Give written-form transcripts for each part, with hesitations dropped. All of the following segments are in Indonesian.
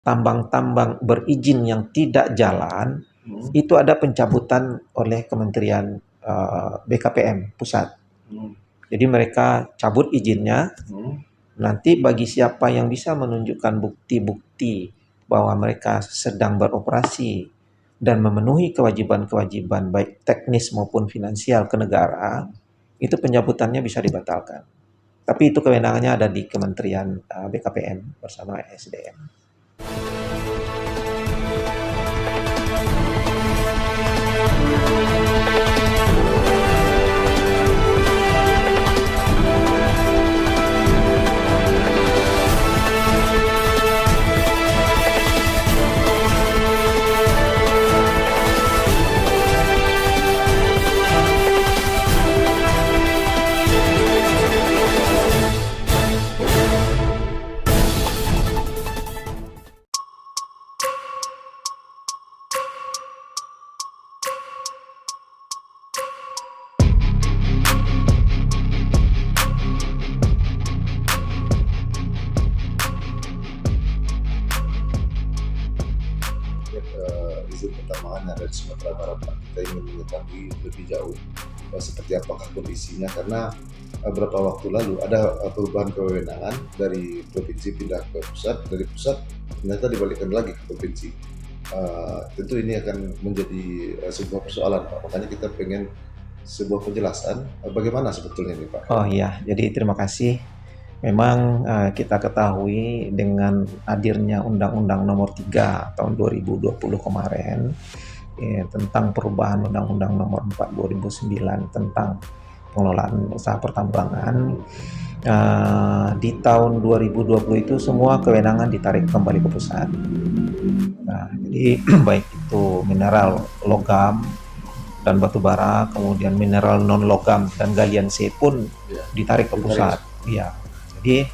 tambang-tambang berizin yang tidak jalan, itu ada pencabutan oleh Kementerian BKPM pusat. Jadi mereka cabut izinnya. Nanti bagi siapa yang bisa menunjukkan bukti-bukti bahwa mereka sedang beroperasi dan memenuhi kewajiban-kewajiban baik teknis maupun finansial ke negara, itu pencabutannya bisa dibatalkan. Tapi itu kewenangannya ada di Kementerian BKPM bersama SDM. Izin pertambangan dari Sumatera Barat, Pak. Kita ingin mengetahui lebih jauh seperti apakah kondisinya, karena beberapa waktu lalu ada perubahan kewenangan dari provinsi pindah ke pusat, dari pusat ternyata dibalikkan lagi ke provinsi. Tentu ini akan menjadi sebuah persoalan, Pak. Makanya kita pengen sebuah penjelasan bagaimana sebetulnya ini, Pak. Oh iya, jadi terima kasih. Memang kita ketahui dengan hadirnya Undang-Undang Nomor 3 tahun 2020 kemarin tentang perubahan Undang-Undang Nomor 4 2009 tentang pengelolaan usaha pertambangan. Di tahun 2020 itu semua kewenangan ditarik kembali ke pusat. Nah, jadi baik itu mineral logam dan batu bara, kemudian mineral non logam dan galian C pun ditarik ke pusat. Iya. Jadi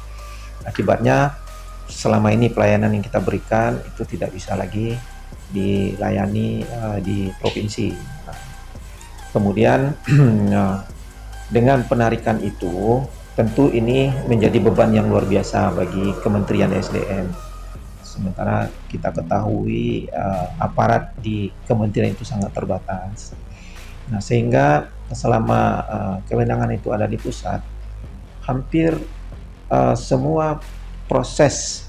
akibatnya selama ini pelayanan yang kita berikan itu tidak bisa lagi dilayani di provinsi. Nah, kemudian dengan penarikan itu tentu ini menjadi beban yang luar biasa bagi Kementerian SDM. Sementara kita ketahui aparat di kementerian itu sangat terbatas. Nah, sehingga selama kewenangan itu ada di pusat, hampir semua proses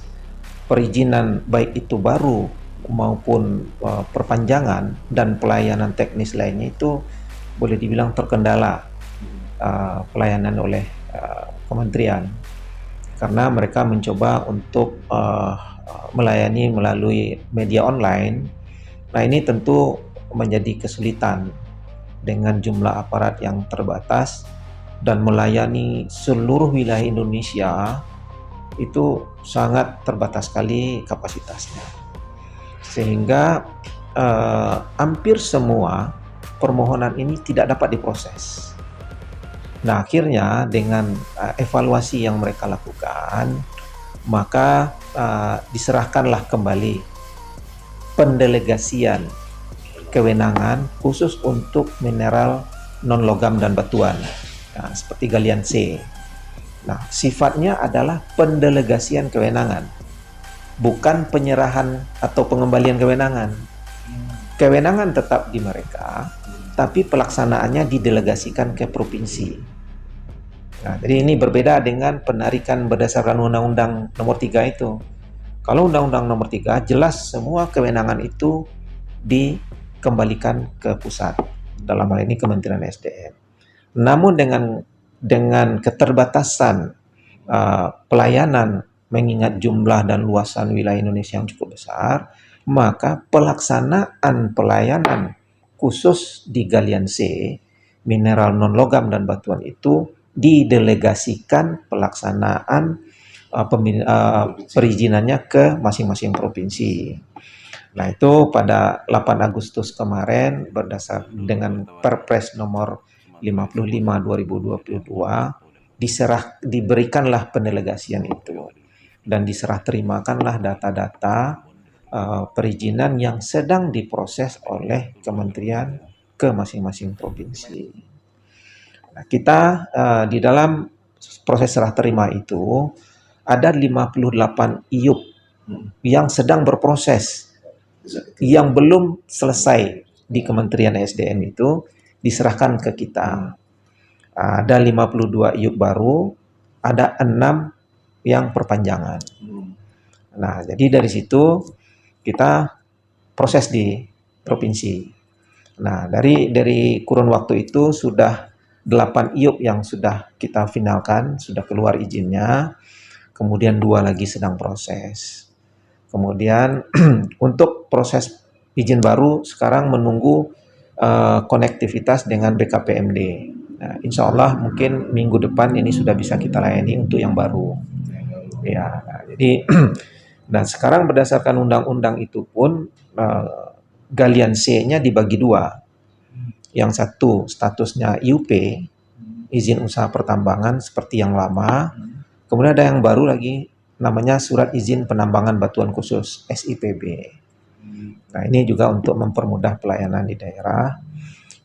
perizinan baik itu baru maupun perpanjangan dan pelayanan teknis lainnya itu boleh dibilang terkendala pelayanan oleh kementerian, karena mereka mencoba untuk melayani melalui media online. Nah, ini tentu menjadi kesulitan dengan jumlah aparat yang terbatas dan melayani seluruh wilayah Indonesia itu sangat terbatas sekali kapasitasnya, sehingga hampir semua permohonan ini tidak dapat diproses. Nah, akhirnya dengan evaluasi yang mereka lakukan, maka diserahkanlah kembali pendelegasian kewenangan khusus untuk mineral non logam dan batuan, nah, seperti galian C. Nah, sifatnya adalah pendelegasian kewenangan, bukan penyerahan atau pengembalian kewenangan. Kewenangan tetap di mereka, tapi pelaksanaannya didelegasikan ke provinsi. Nah, jadi ini berbeda dengan penarikan berdasarkan Undang-Undang Nomor 3 itu. Kalau Undang-Undang Nomor 3 jelas semua kewenangan itu dikembalikan ke pusat, dalam hal ini Kementerian SDM. Namun dengan keterbatasan pelayanan mengingat jumlah dan luasan wilayah Indonesia yang cukup besar, maka pelaksanaan pelayanan khusus di galian C, mineral non logam dan batuan itu didelegasikan pelaksanaan perizinannya ke masing-masing provinsi. Nah, itu pada 8 Agustus kemarin berdasar dengan Perpres nomor 55 2022 diberikanlah pendelegasian itu dan diserah terimakanlah data-data perizinan yang sedang diproses oleh kementerian ke masing-masing provinsi. Nah, kita di dalam proses serah terima itu ada 58 IUP yang sedang berproses, Bisa itu. yang belum selesai di Kementerian SDM itu diserahkan ke kita. Ada 52 IUP baru, ada 6 yang perpanjangan. Nah, jadi dari situ kita proses di provinsi. Nah, dari kurun waktu itu sudah 8 IUP yang sudah kita finalkan, sudah keluar izinnya. Kemudian 2 lagi sedang proses. Kemudian untuk proses izin baru sekarang menunggu konektivitas dengan BKPMD. Nah, insya Allah mungkin minggu depan ini sudah bisa kita layani untuk yang baru. Ya, nah, jadi dan sekarang berdasarkan undang-undang itu pun galian C-nya dibagi dua. Yang satu statusnya IUP, izin usaha pertambangan seperti yang lama. Kemudian ada yang baru lagi namanya surat izin penambangan batuan khusus SIPB. Nah, ini juga untuk mempermudah pelayanan di daerah.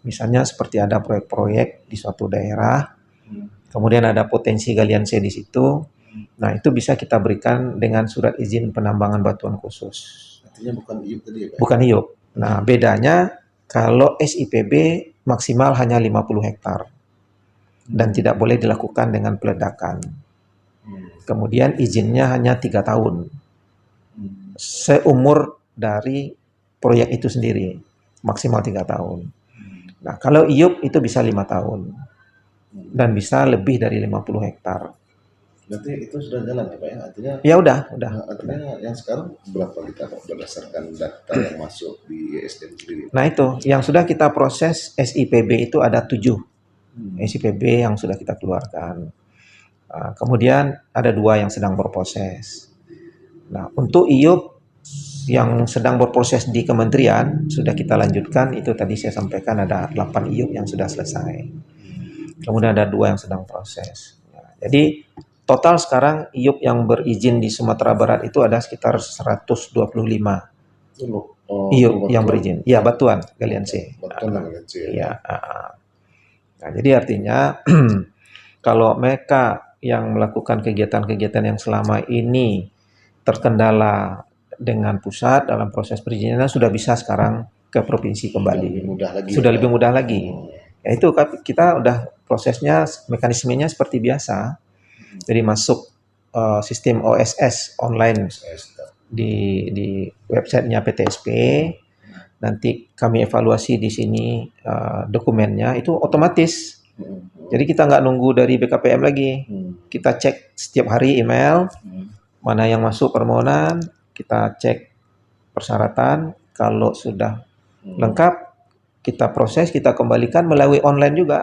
Misalnya seperti ada proyek-proyek di suatu daerah, kemudian ada potensi galian C di situ. Nah, itu bisa kita berikan dengan surat izin penambangan batuan khusus. Artinya bukan IUP tadi ya Pak? Bukan IUP. Nah, bedanya kalau SIPB maksimal hanya 50 hektar dan tidak boleh dilakukan dengan peledakan. Kemudian izinnya hanya 3 tahun. Seumur dari proyek itu sendiri, maksimal 3 tahun. Nah, kalau IUP itu bisa 5 tahun dan bisa lebih dari 50 hektar. Berarti itu sudah jalan ya Pak ya? Artinya Ya udah. artinya yang sekarang berapa kita Pak berdasarkan data yang masuk di SDM sendiri? Nah, itu yang sudah kita proses SIPB itu ada 7 SIPB yang sudah kita keluarkan. Kemudian ada 2 yang sedang berproses. Nah, untuk IUP yang sedang berproses di kementerian sudah kita lanjutkan, itu tadi saya sampaikan ada 8 IUP yang sudah selesai. Kemudian ada 2 yang sedang proses. Jadi total sekarang IUP yang berizin di Sumatera Barat itu ada sekitar 125 IUP yang berizin. Ya, batuan galian C. Batuan galian C. Ya. Nah, jadi artinya kalau mereka yang melakukan kegiatan-kegiatan yang selama ini terkendala dengan pusat dalam proses perizinan sudah bisa sekarang ke provinsi kembali. Sudah lebih mudah lagi. Ya, itu kita udah prosesnya, mekanismenya seperti biasa. Jadi masuk sistem OSS online di websitenya PTSP. Nanti kami evaluasi di sini dokumennya itu otomatis. Jadi kita nggak nunggu dari BKPM lagi. Kita cek setiap hari email, mana yang masuk permohonan, kita cek persyaratan. Kalau sudah lengkap, kita proses, kita kembalikan melalui online juga.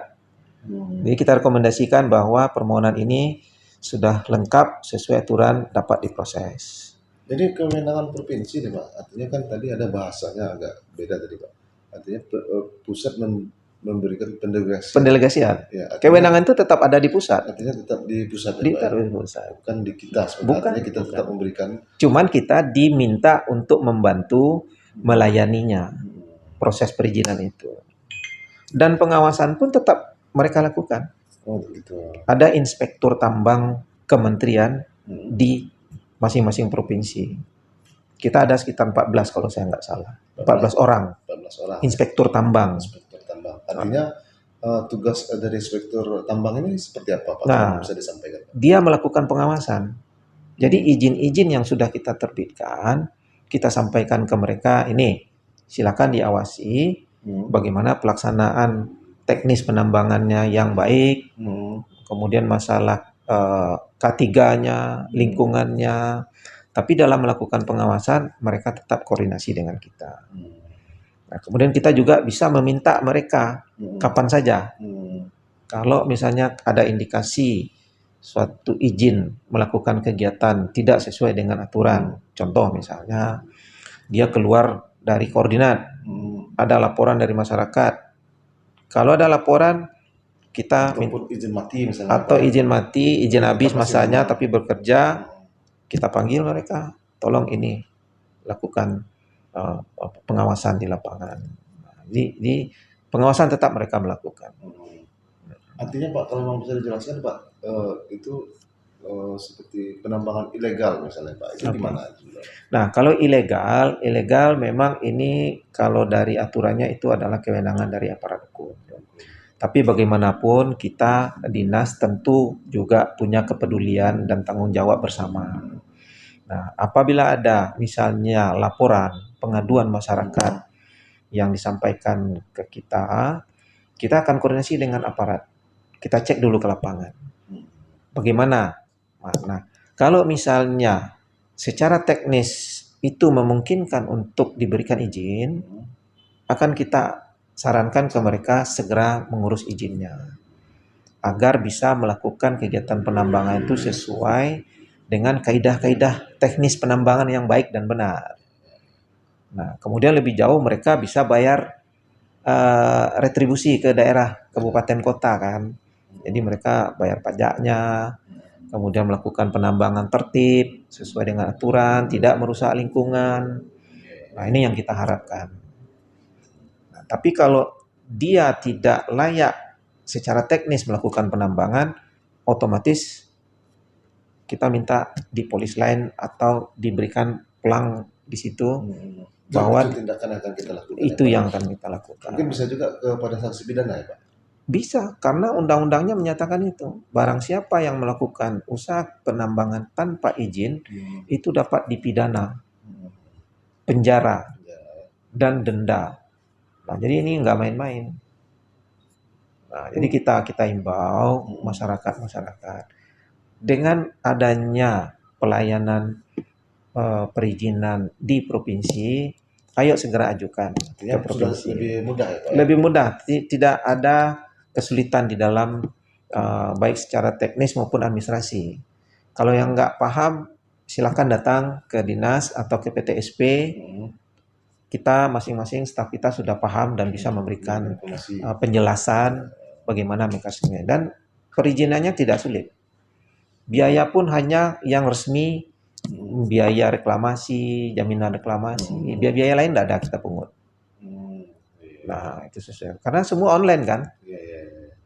Jadi kita rekomendasikan bahwa permohonan ini sudah lengkap sesuai aturan dapat diproses. Jadi kewenangan provinsi nih Pak, artinya kan tadi ada bahasanya agak beda tadi Pak. Artinya pusat memberikan pendelegasian. Ya, kewenangan itu tetap ada di pusat. Artinya tetap di pusat ya, di Pak, pusat. Bukan di kita. Bukan. Artinya kita tetap memberikan. Cuman kita diminta untuk membantu melayaninya proses perizinan itu. Dan pengawasan pun tetap mereka lakukan. Oh, gitu. Ada inspektur tambang kementerian di masing-masing provinsi. Kita ada sekitar 14 kalau saya nggak salah. 14 orang. Inspektur tambang. Artinya tugas dari inspektur tambang ini seperti apa Pak? Nah, bisa disampaikan? Dia melakukan pengawasan. Jadi izin-izin yang sudah kita terbitkan, kita sampaikan ke mereka, ini silakan diawasi bagaimana pelaksanaan teknis penambangannya yang baik, kemudian masalah K3-nya, lingkungannya. Tapi dalam melakukan pengawasan, mereka tetap koordinasi dengan kita. Nah, kemudian kita juga bisa meminta mereka kapan saja. Kalau misalnya ada indikasi suatu izin melakukan kegiatan tidak sesuai dengan aturan, contoh misalnya dia keluar dari koordinat, ada laporan dari masyarakat. Kalau ada laporan, kita izin mati misalnya, atau izin mati, izin habis masanya tapi bekerja, kita panggil mereka, tolong ini lakukan pengawasan di lapangan. Di pengawasan tetap mereka melakukan. Artinya Pak, kalau memang bisa dijelaskan Pak, itu seperti penambangan ilegal misalnya Pak, itu Oke. gimana juga? Nah, kalau ilegal memang ini kalau dari aturannya itu adalah kewenangan dari aparat hukum. Tapi bagaimanapun kita dinas tentu juga punya kepedulian dan tanggung jawab bersama. Nah, apabila ada misalnya laporan, pengaduan masyarakat yang disampaikan ke kita akan koordinasi dengan aparat. Kita cek dulu ke lapangan. Bagaimana? Nah, kalau misalnya secara teknis itu memungkinkan untuk diberikan izin, akan kita sarankan ke mereka segera mengurus izinnya agar bisa melakukan kegiatan penambangan itu sesuai dengan kaidah-kaidah teknis penambangan yang baik dan benar. Nah, kemudian lebih jauh mereka bisa bayar retribusi ke daerah, kabupaten, kota kan. Jadi mereka bayar pajaknya, kemudian melakukan penambangan tertib sesuai dengan aturan, tidak merusak lingkungan. Nah, ini yang kita harapkan. Nah, tapi kalau dia tidak layak secara teknis melakukan penambangan, otomatis kita minta di polis lain atau diberikan pelang di situ bahwa Itu tindakan yang akan kita lakukan ya itu Pak. yang akan kita lakukan. Mungkin bisa juga kepada sanksi pidana ya Pak. Bisa, karena undang-undangnya menyatakan itu. Barang siapa yang melakukan usaha penambangan tanpa izin, itu dapat dipidana, penjara, Ya. dan denda. Nah, jadi ini nggak main-main. Nah, jadi kita imbau masyarakat dengan adanya pelayanan perizinan di provinsi, ayo segera ajukan ke Artinya sudah provinsi. lebih mudah ya Pak. Lebih mudah, tidak ada kesulitan di dalam baik secara teknis maupun administrasi. Kalau yang nggak paham, silakan datang ke dinas atau ke PTSP. Kita masing-masing staf kita sudah paham dan bisa memberikan penjelasan bagaimana mekanismenya. Dan perizinannya tidak sulit. Biaya pun hanya yang resmi, biaya reklamasi, jaminan reklamasi. Biaya lain tidak ada kita pungut. Nah, itu sesuai. Karena semua online kan.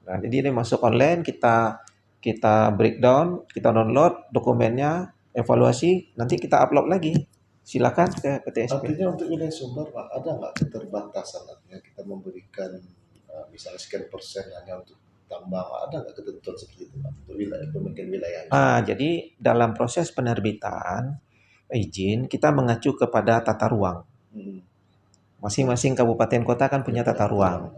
Nah, jadi ini masuk online, kita breakdown, kita download dokumennya, evaluasi, nanti kita upload lagi. Silakan ke PTSP. Artinya untuk wilayah Sumbar Pak, ada nggak keterbatasan artinya kita memberikan misalnya sekian persen hanya untuk tambang, ada nggak ketentuan seperti itu Pak untuk wilayah pemilihan wilayah? Jadi dalam proses penerbitan izin kita mengacu kepada tata ruang. Masing-masing kabupaten kota kan punya tata ruang.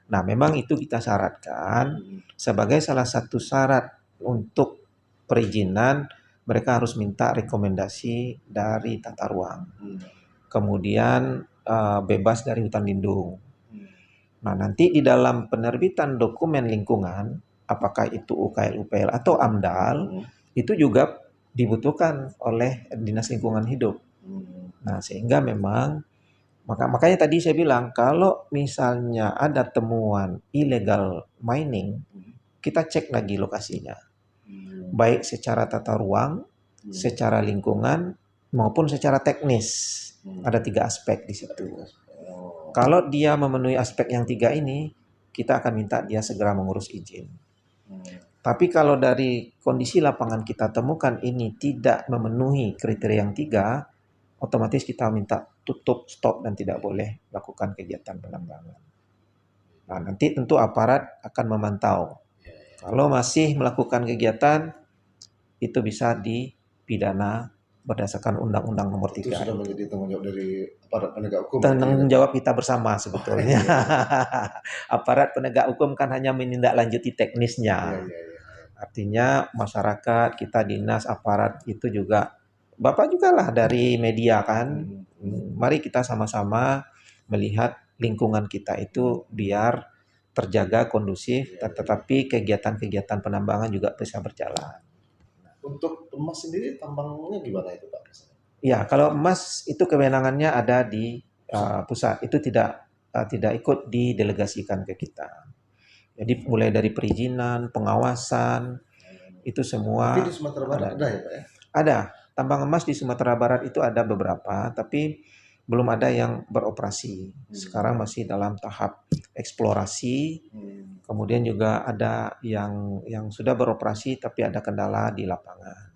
Nah, memang itu kita syaratkan sebagai salah satu syarat untuk perizinan, mereka harus minta rekomendasi dari tata ruang. Kemudian bebas dari hutan lindung. Nah, nanti di dalam penerbitan dokumen lingkungan, apakah itu UKL, UPL atau AMDAL, itu juga dibutuhkan oleh Dinas Lingkungan Hidup. Nah, sehingga memang makanya tadi saya bilang kalau misalnya ada temuan illegal mining, kita cek lagi lokasinya. Baik secara tata ruang, secara lingkungan maupun secara teknis. Ada 3 aspek di situ. Kalau dia memenuhi aspek yang 3 ini, kita akan minta dia segera mengurus izin. Tapi kalau dari kondisi lapangan kita temukan ini tidak memenuhi kriteria yang 3, otomatis kita minta tutup, stop, dan tidak boleh lakukan kegiatan penambangan. Nah, nanti tentu aparat akan memantau. Kalau masih melakukan kegiatan, itu bisa dipidana berdasarkan Undang-Undang Nomor 3. Itu sudah menjadi tanggung jawab dari aparat penegak hukum. Tanggung jawab kita bersama sebetulnya. Aparat penegak hukum kan hanya menindaklanjuti teknisnya. Artinya masyarakat, kita dinas, aparat itu juga, Bapak juga lah dari media kan. Mari kita sama-sama melihat lingkungan kita itu biar terjaga kondusif, tetapi kegiatan-kegiatan penambangan juga bisa berjalan. Untuk emas sendiri tambangnya gimana itu Pak? Ya, kalau emas itu kewenangannya ada di pusat, itu tidak ikut didelegasikan ke kita. Jadi mulai dari perizinan, pengawasan, itu semua. Tapi di Sumatera Barat ada ya Pak ya? Ada. Tambang emas di Sumatera Barat itu ada beberapa, tapi belum ada yang beroperasi. Sekarang masih dalam tahap eksplorasi. Kemudian juga ada yang sudah beroperasi tapi ada kendala di lapangan.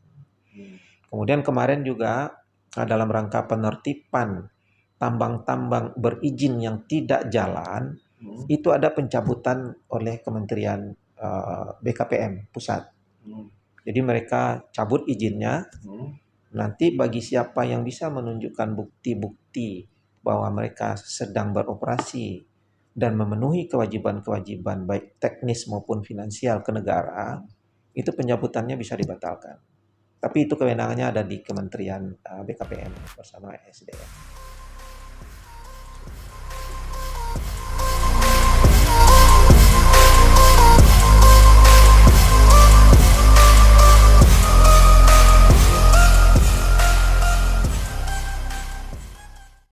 Kemudian kemarin juga dalam rangka penertiban tambang-tambang berizin yang tidak jalan, itu ada pencabutan oleh Kementerian BKPM pusat. Jadi mereka cabut izinnya. Nanti bagi siapa yang bisa menunjukkan bukti-bukti bahwa mereka sedang beroperasi dan memenuhi kewajiban-kewajiban baik teknis maupun finansial ke negara, itu pencabutannya bisa dibatalkan. Tapi itu kewenangannya ada di Kementerian BKPM bersama SDM.